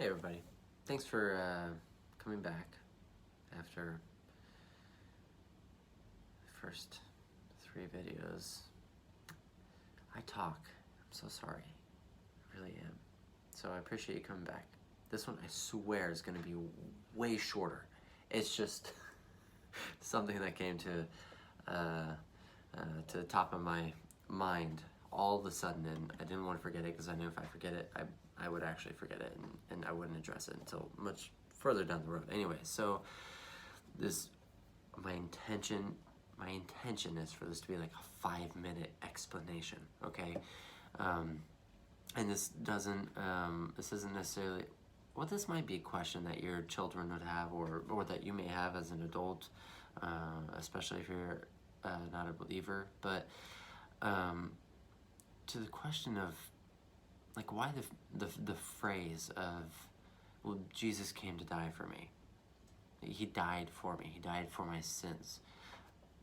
Hey everybody, thanks for coming back after the first 3 videos. I talk, I'm so sorry, I really am. So I appreciate you coming back. This one I swear is going to be way shorter. It's just something that came to the top of my mind all of a sudden, and I didn't want to forget it because I knew if I forget it, I would actually forget it, and I wouldn't address it until much further down the road. Anyway, so my intention is for this to be like a 5-minute explanation, okay? And this isn't necessarily, well, this might be a question that your children would have, or that you may have as an adult, especially if you're not a believer, but to the question of like why the phrase of, well, Jesus came to die for me. He died for me. He died for my sins.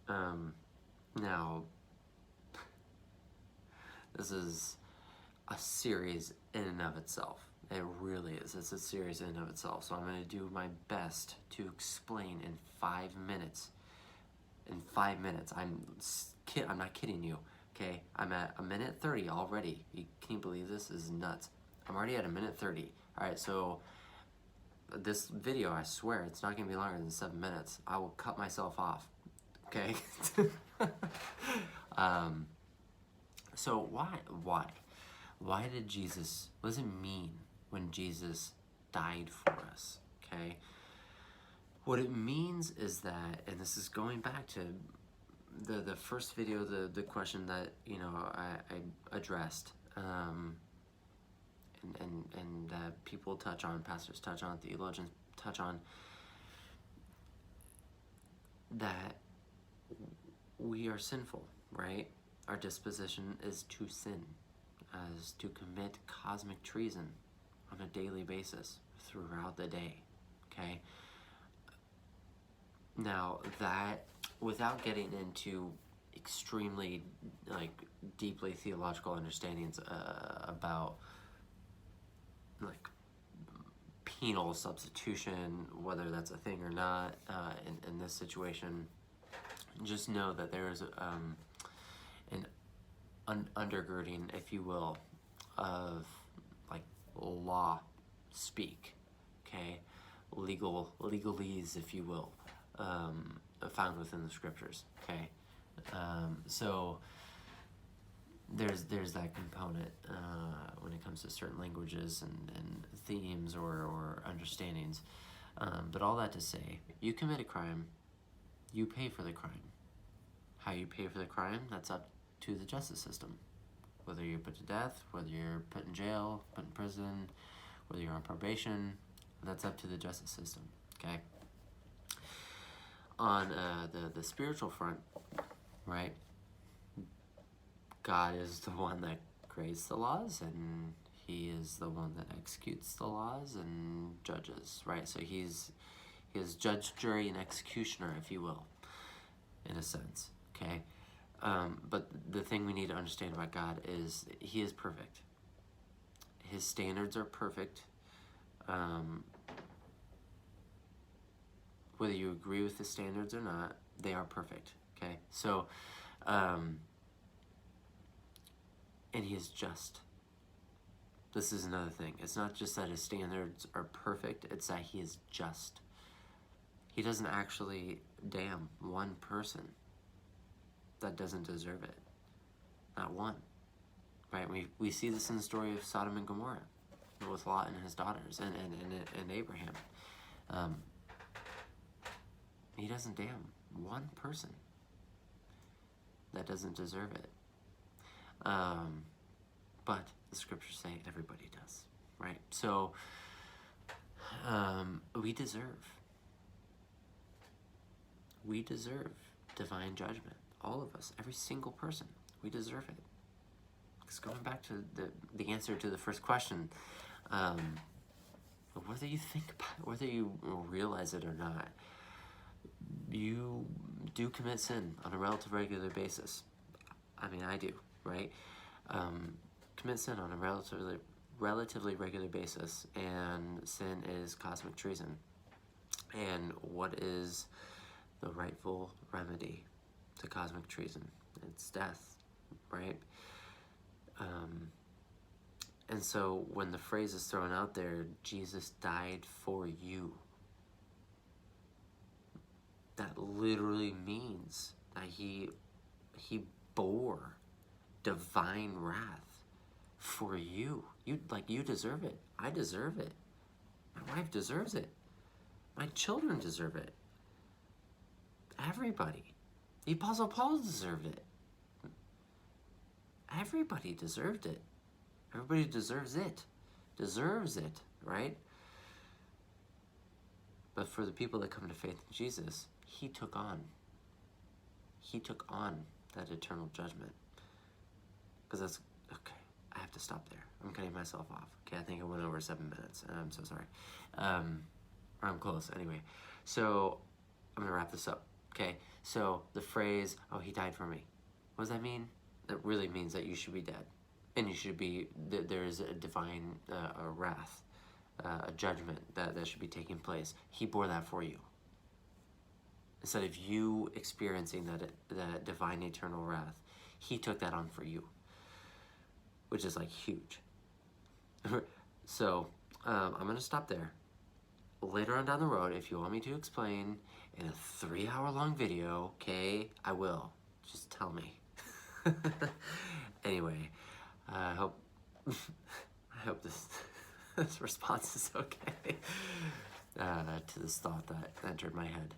Now, this is a series in and of itself. It really is. It's a series in and of itself. So I'm going to do my best to explain in 5 minutes. In 5 minutes. I'm not kidding you. Okay, I'm at 1:30 already. Can you believe this? This is nuts. I'm already at 1:30. All right, so this video, I swear, it's not gonna be longer than 7 minutes. I will cut myself off. Okay. So why did Jesus? What does it mean when Jesus died for us? Okay. What it means is that, and this is going back to the first video, the question that I addressed, and that people touch on, pastors touch on, theologians touch on, that we are sinful, right? Our disposition is to sin, as to commit cosmic treason on a daily basis throughout the day, okay? Now that, without getting into extremely deeply theological understandings about like penal substitution, whether that's a thing or not, in this situation, just know that there is an undergirding, if you will, of like law speak, okay, legalese, if you will, found within the scriptures, okay. So there's that component when it comes to certain languages and themes or understandings. But all that to say, you commit a crime, you pay for the crime. How you pay for the crime, that's up to the justice system. Whether you're put to death, whether you're put in jail, put in prison, whether you're on probation, that's up to the justice system, okay? On the spiritual front, right, God is the one that creates the laws, and he is the one that executes the laws and judges, right? So he is judge, jury, and executioner, if you will, in a sense, okay? But the thing we need to understand about God is he is perfect. His standards are perfect. Whether you agree with the standards or not, they are perfect, okay? So, and he is just. This is another thing. It's not just that his standards are perfect, it's that he is just. He doesn't actually damn one person that doesn't deserve it. Not one, right? We see this in the story of Sodom and Gomorrah, with Lot and his daughters, and Abraham. He doesn't damn one person that doesn't deserve it. But the scriptures say everybody does, right? So we deserve divine judgment. All of us, every single person, we deserve it. Because going back to the answer to the first question, whether you think about it, whether you realize it or not, you do commit sin on a relative regular basis. I mean, I do, right? Commit sin on a relatively relatively regular basis, and sin is cosmic treason. And what is the rightful remedy to cosmic treason? It's death, right? And so when the phrase is thrown out there, Jesus died for you, that literally means that he bore divine wrath for you. You deserve it. I deserve it. My wife deserves it. My children deserve it. Everybody. The Apostle Paul deserved it. Everybody deserved it. Everybody deserves it. Deserves it, right? But for the people that come to faith in Jesus, he took on that eternal judgment. Because that's, okay, I have to stop there. I'm cutting myself off. Okay, I think I went over 7 minutes, and I'm so sorry. Or I'm close, anyway. So, I'm gonna wrap this up, okay? So, the phrase, oh, he died for me. What does that mean? That really means that you should be dead. And you should be, there is a divine a wrath, a judgment that should be taking place. He bore that for you. Instead of you experiencing that divine eternal wrath, he took that on for you, which is like huge. So I'm gonna stop there. Later on down the road, if you want me to explain in a 3-hour-long video, okay, I will. Just tell me. Anyway, I hope this response is okay to this thought that entered my head.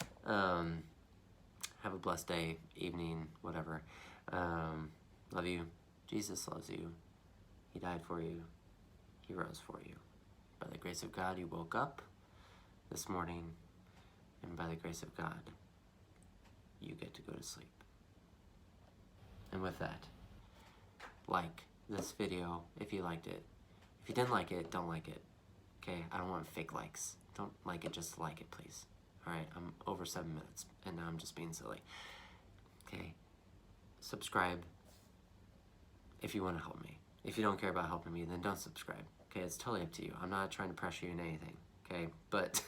Have a blessed day, evening, whatever. Love you. Jesus loves you. He died for you. He rose for you. By the grace of God, you woke up this morning, and by the grace of God, you get to go to sleep. And with that, like this video if you liked it. If you didn't like it, don't like it. Okay? I don't want fake likes. Don't like it, just like it, please. Alright, I'm over 7 minutes, and now I'm just being silly. Okay? Subscribe if you want to help me. If you don't care about helping me, then don't subscribe. Okay? It's totally up to you. I'm not trying to pressure you in anything. Okay? But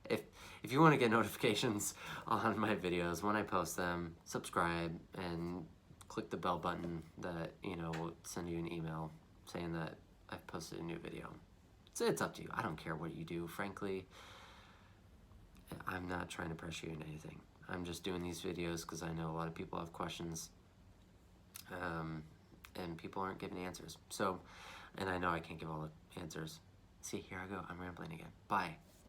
if you want to get notifications on my videos when I post them, subscribe and click the bell button that, will send you an email saying that I've posted a new video. It's up to you. I don't care what you do, frankly. I'm not trying to pressure you in anything. I'm just doing these videos because I know a lot of people have questions, and people aren't giving answers. So, and I know I can't give all the answers. See, here I go. I'm rambling again. Bye.